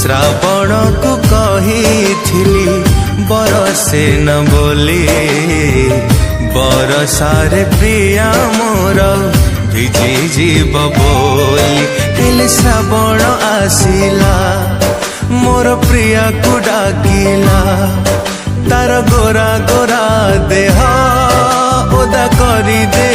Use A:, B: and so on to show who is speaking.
A: श्रावण को कही बरसे न बोली बरसारे प्रिया मोर भिजी जीव बोली हेले श्रावण आसिला मोर प्रिया को डाकिला तार गोरा गोरा देह ओदा करी दे